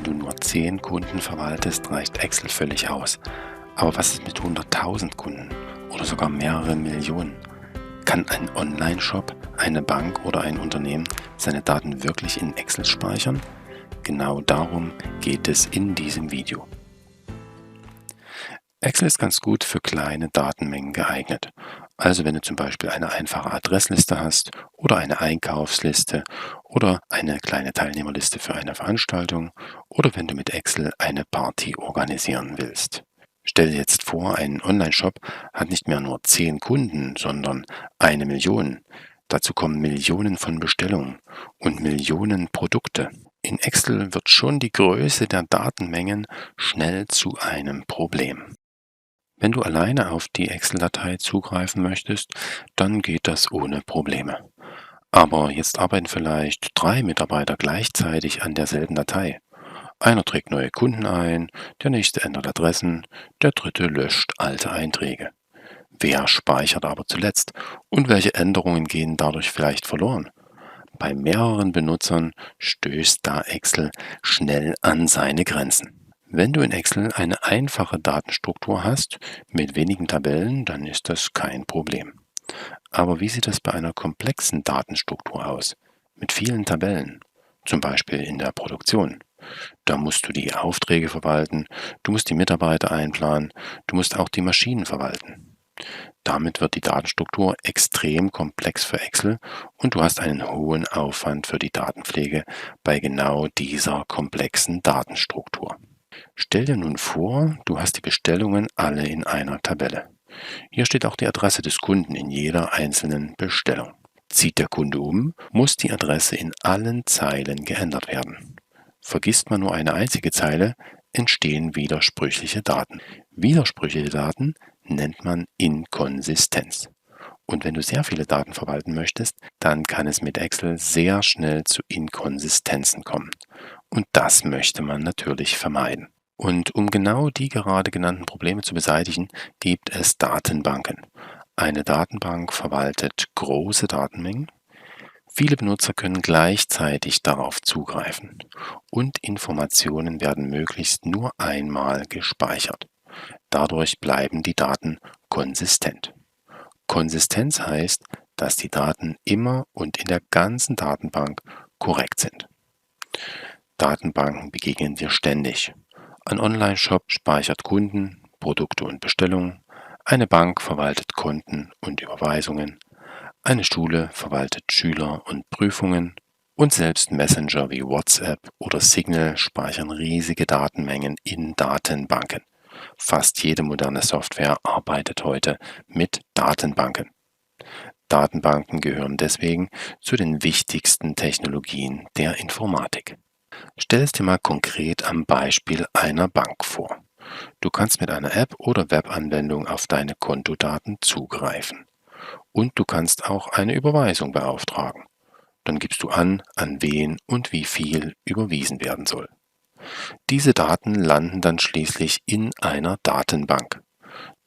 du nur 10 Kunden verwaltest, reicht Excel völlig aus. Aber was ist mit 100.000 Kunden oder sogar mehrere Millionen? Kann ein Online-Shop, eine Bank oder ein Unternehmen seine Daten wirklich in Excel speichern? Genau darum geht es in diesem Video. Excel ist ganz gut für kleine Datenmengen geeignet. Also wenn du zum Beispiel eine einfache Adressliste hast oder eine Einkaufsliste oder eine kleine Teilnehmerliste für eine Veranstaltung oder wenn du mit Excel eine Party organisieren willst. Stell dir jetzt vor, ein Online-Shop hat nicht mehr nur 10 Kunden, sondern 1 Million. Dazu kommen Millionen von Bestellungen und Millionen Produkte. In Excel wird schon die Größe der Datenmengen schnell zu einem Problem. Wenn du alleine auf die Excel-Datei zugreifen möchtest, dann geht das ohne Probleme. Aber jetzt arbeiten vielleicht 3 Mitarbeiter gleichzeitig an derselben Datei. Einer trägt neue Kunden ein, der nächste ändert Adressen, der dritte löscht alte Einträge. Wer speichert aber zuletzt und welche Änderungen gehen dadurch vielleicht verloren? Bei mehreren Benutzern stößt da Excel schnell an seine Grenzen. Wenn du in Excel eine einfache Datenstruktur hast, mit wenigen Tabellen, dann ist das kein Problem. Aber wie sieht es bei einer komplexen Datenstruktur aus? Mit vielen Tabellen, zum Beispiel in der Produktion. Da musst du die Aufträge verwalten, du musst die Mitarbeiter einplanen, du musst auch die Maschinen verwalten. Damit wird die Datenstruktur extrem komplex für Excel und du hast einen hohen Aufwand für die Datenpflege bei genau dieser komplexen Datenstruktur. Stell dir nun vor, du hast die Bestellungen alle in einer Tabelle. Hier steht auch die Adresse des Kunden in jeder einzelnen Bestellung. Zieht der Kunde um, muss die Adresse in allen Zeilen geändert werden. Vergisst man nur eine einzige Zeile, entstehen widersprüchliche Daten. Widersprüchliche Daten nennt man Inkonsistenz. Und wenn du sehr viele Daten verwalten möchtest, dann kann es mit Excel sehr schnell zu Inkonsistenzen kommen. Und das möchte man natürlich vermeiden. Und um genau die gerade genannten Probleme zu beseitigen, gibt es Datenbanken. Eine Datenbank verwaltet große Datenmengen. Viele Benutzer können gleichzeitig darauf zugreifen. Und Informationen werden möglichst nur einmal gespeichert. Dadurch bleiben die Daten konsistent. Konsistenz heißt, dass die Daten immer und in der ganzen Datenbank korrekt sind. Datenbanken begegnen wir ständig. Ein Online-Shop speichert Kunden, Produkte und Bestellungen. Eine Bank verwaltet Konten und Überweisungen. Eine Schule verwaltet Schüler und Prüfungen. Und selbst Messenger wie WhatsApp oder Signal speichern riesige Datenmengen in Datenbanken. Fast jede moderne Software arbeitet heute mit Datenbanken. Datenbanken gehören deswegen zu den wichtigsten Technologien der Informatik. Stell es dir mal konkret am Beispiel einer Bank vor. Du kannst mit einer App oder Webanwendung auf deine Kontodaten zugreifen. Und du kannst auch eine Überweisung beauftragen. Dann gibst du an wen und wie viel überwiesen werden soll. Diese Daten landen dann schließlich in einer Datenbank.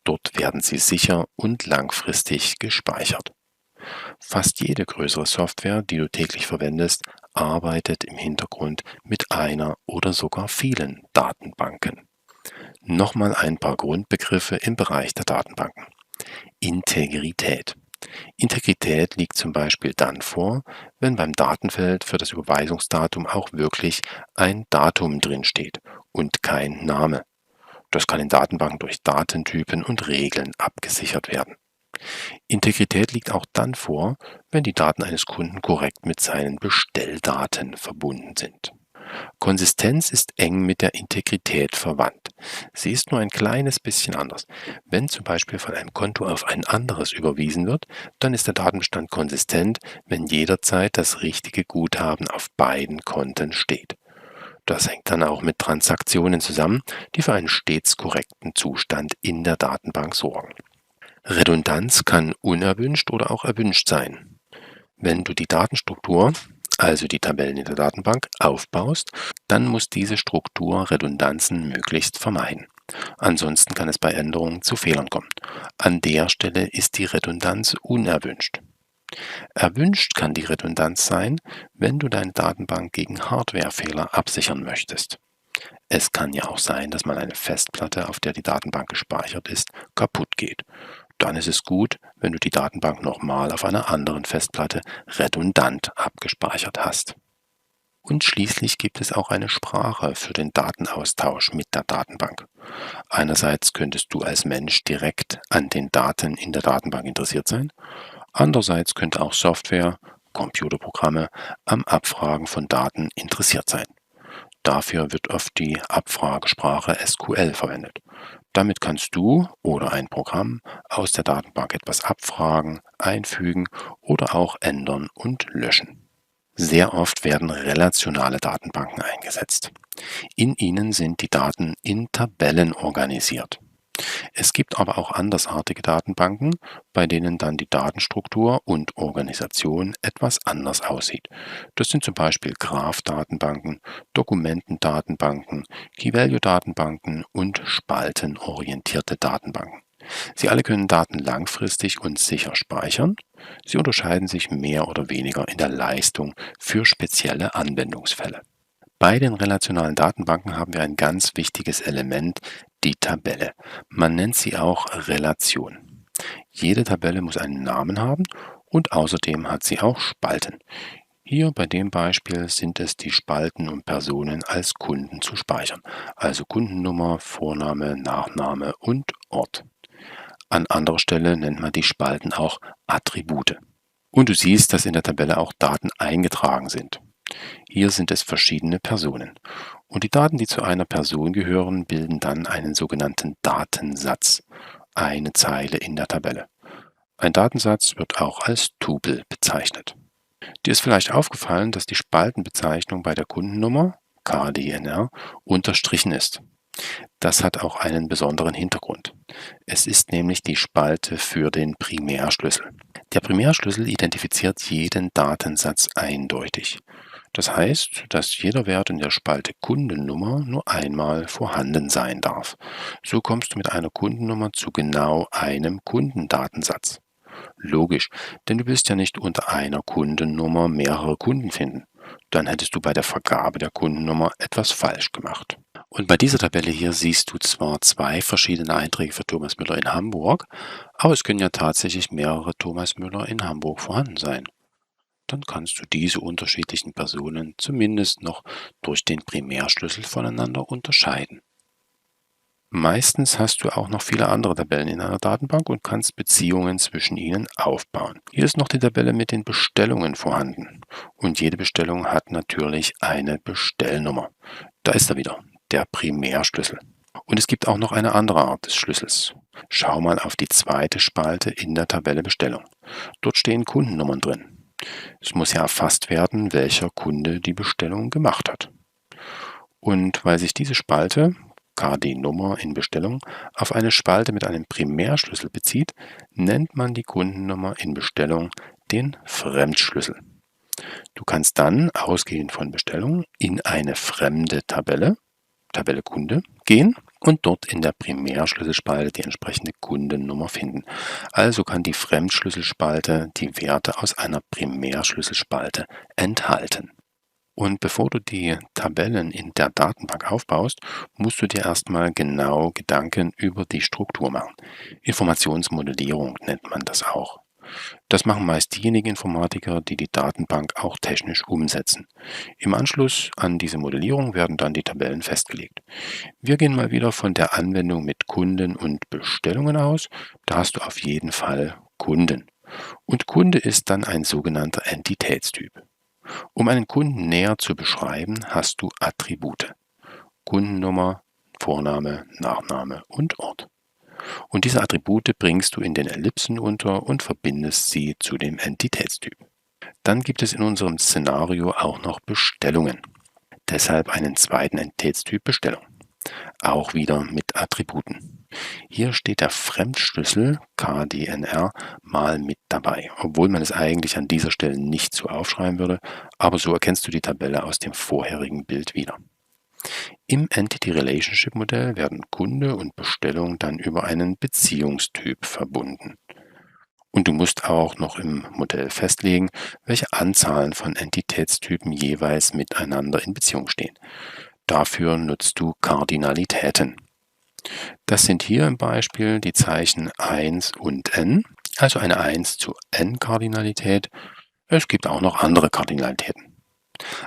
Dort werden sie sicher und langfristig gespeichert. Fast jede größere Software, die du täglich verwendest, arbeitet im Hintergrund mit einer oder sogar vielen Datenbanken. Nochmal ein paar Grundbegriffe im Bereich der Datenbanken. Integrität. Integrität liegt zum Beispiel dann vor, wenn beim Datenfeld für das Überweisungsdatum auch wirklich ein Datum drinsteht und kein Name. Das kann in Datenbanken durch Datentypen und Regeln abgesichert werden. Integrität liegt auch dann vor, wenn die Daten eines Kunden korrekt mit seinen Bestelldaten verbunden sind. Konsistenz ist eng mit der Integrität verwandt. Sie ist nur ein kleines bisschen anders. Wenn zum Beispiel von einem Konto auf ein anderes überwiesen wird, dann ist der Datenbestand konsistent, wenn jederzeit das richtige Guthaben auf beiden Konten steht. Das hängt dann auch mit Transaktionen zusammen, die für einen stets korrekten Zustand in der Datenbank sorgen. Redundanz kann unerwünscht oder auch erwünscht sein. Wenn du die Datenstruktur, also die Tabellen in der Datenbank, aufbaust, dann muss diese Struktur Redundanzen möglichst vermeiden. Ansonsten kann es bei Änderungen zu Fehlern kommen. An der Stelle ist die Redundanz unerwünscht. Erwünscht kann die Redundanz sein, wenn du deine Datenbank gegen Hardwarefehler absichern möchtest. Es kann ja auch sein, dass mal eine Festplatte, auf der die Datenbank gespeichert ist, kaputt geht. Dann ist es gut, wenn du die Datenbank nochmal auf einer anderen Festplatte redundant abgespeichert hast. Und schließlich gibt es auch eine Sprache für den Datenaustausch mit der Datenbank. Einerseits könntest du als Mensch direkt an den Daten in der Datenbank interessiert sein, andererseits könnte auch Software, Computerprogramme am Abfragen von Daten interessiert sein. Dafür wird oft die Abfragesprache SQL verwendet. Damit kannst du oder ein Programm aus der Datenbank etwas abfragen, einfügen oder auch ändern und löschen. Sehr oft werden relationale Datenbanken eingesetzt. In ihnen sind die Daten in Tabellen organisiert. Es gibt aber auch andersartige Datenbanken, bei denen dann die Datenstruktur und Organisation etwas anders aussieht. Das sind zum Beispiel Graph-Datenbanken, Dokumentendatenbanken, Key-Value-Datenbanken und spaltenorientierte Datenbanken. Sie alle können Daten langfristig und sicher speichern. Sie unterscheiden sich mehr oder weniger in der Leistung für spezielle Anwendungsfälle. Bei den relationalen Datenbanken haben wir ein ganz wichtiges Element, die Tabelle. Man nennt sie auch Relation. Jede Tabelle muss einen Namen haben und außerdem hat sie auch Spalten. Hier bei dem Beispiel sind es die Spalten, um Personen als Kunden zu speichern, also Kundennummer, Vorname, Nachname und Ort. An anderer Stelle nennt man die Spalten auch Attribute. Und du siehst, dass in der Tabelle auch Daten eingetragen sind. Hier sind es verschiedene Personen. Und die Daten, die zu einer Person gehören, bilden dann einen sogenannten Datensatz, eine Zeile in der Tabelle. Ein Datensatz wird auch als Tupel bezeichnet. Dir ist vielleicht aufgefallen, dass die Spaltenbezeichnung bei der Kundennummer KDNR unterstrichen ist. Das hat auch einen besonderen Hintergrund. Es ist nämlich die Spalte für den Primärschlüssel. Der Primärschlüssel identifiziert jeden Datensatz eindeutig. Das heißt, dass jeder Wert in der Spalte Kundennummer nur einmal vorhanden sein darf. So kommst du mit einer Kundennummer zu genau einem Kundendatensatz. Logisch, denn du willst ja nicht unter einer Kundennummer mehrere Kunden finden. Dann hättest du bei der Vergabe der Kundennummer etwas falsch gemacht. Und bei dieser Tabelle hier siehst du zwar zwei verschiedene Einträge für Thomas Müller in Hamburg, aber es können ja tatsächlich mehrere Thomas Müller in Hamburg vorhanden sein. Dann kannst du diese unterschiedlichen Personen zumindest noch durch den Primärschlüssel voneinander unterscheiden. Meistens hast du auch noch viele andere Tabellen in einer Datenbank und kannst Beziehungen zwischen ihnen aufbauen. Hier ist noch die Tabelle mit den Bestellungen vorhanden. Und jede Bestellung hat natürlich eine Bestellnummer. Da ist er wieder, der Primärschlüssel. Und es gibt auch noch eine andere Art des Schlüssels. Schau mal auf die zweite Spalte in der Tabelle Bestellung. Dort stehen Kundennummern drin. Es muss ja erfasst werden, welcher Kunde die Bestellung gemacht hat. Und weil sich diese Spalte, KD-Nummer in Bestellung, auf eine Spalte mit einem Primärschlüssel bezieht, nennt man die Kundennummer in Bestellung den Fremdschlüssel. Du kannst dann, ausgehend von Bestellung, in eine fremde Tabelle, Tabelle Kunde, gehen und dort in der Primärschlüsselspalte die entsprechende Kundennummer finden. Also kann die Fremdschlüsselspalte die Werte aus einer Primärschlüsselspalte enthalten. Und bevor du die Tabellen in der Datenbank aufbaust, musst du dir erstmal genau Gedanken über die Struktur machen. Informationsmodellierung nennt man das auch. Das machen meist diejenigen Informatiker, die die Datenbank auch technisch umsetzen. Im Anschluss an diese Modellierung werden dann die Tabellen festgelegt. Wir gehen mal wieder von der Anwendung mit Kunden und Bestellungen aus. Da hast du auf jeden Fall Kunden. Und Kunde ist dann ein sogenannter Entitätstyp. Um einen Kunden näher zu beschreiben, hast du Attribute. Kundennummer, Vorname, Nachname und Ort. Und diese Attribute bringst du in den Ellipsen unter und verbindest sie zu dem Entitätstyp. Dann gibt es in unserem Szenario auch noch Bestellungen. Deshalb einen zweiten Entitätstyp Bestellung. Auch wieder mit Attributen. Hier steht der Fremdschlüssel KDNR mal mit dabei, obwohl man es eigentlich an dieser Stelle nicht so aufschreiben würde, aber so erkennst du die Tabelle aus dem vorherigen Bild wieder. Im Entity Relationship Modell werden Kunde und Bestellung dann über einen Beziehungstyp verbunden. Und du musst auch noch im Modell festlegen, welche Anzahlen von Entitätstypen jeweils miteinander in Beziehung stehen. Dafür nutzt du Kardinalitäten. Das sind hier im Beispiel die Zeichen 1 und n, also eine 1 zu n Kardinalität. Es gibt auch noch andere Kardinalitäten.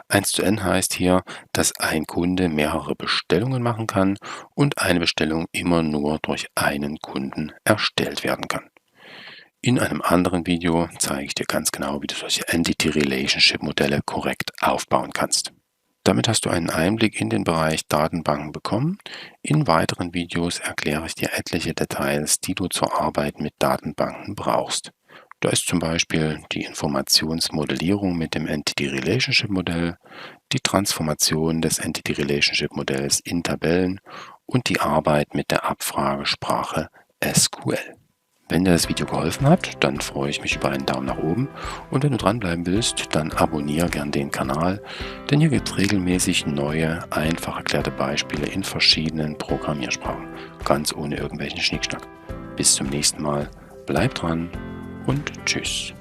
1 zu n heißt hier, dass ein Kunde mehrere Bestellungen machen kann und eine Bestellung immer nur durch einen Kunden erstellt werden kann. In einem anderen Video zeige ich dir ganz genau, wie du solche Entity-Relationship-Modelle korrekt aufbauen kannst. Damit hast du einen Einblick in den Bereich Datenbanken bekommen. In weiteren Videos erkläre ich dir etliche Details, die du zur Arbeit mit Datenbanken brauchst. Da ist zum Beispiel die Informationsmodellierung mit dem Entity-Relationship-Modell, die Transformation des Entity-Relationship-Modells in Tabellen und die Arbeit mit der Abfragesprache SQL. Wenn dir das Video geholfen hat, dann freue ich mich über einen Daumen nach oben und wenn du dranbleiben willst, dann abonniere gern den Kanal, denn hier gibt es regelmäßig neue, einfach erklärte Beispiele in verschiedenen Programmiersprachen, ganz ohne irgendwelchen Schnickschnack. Bis zum nächsten Mal, bleib dran und tschüss.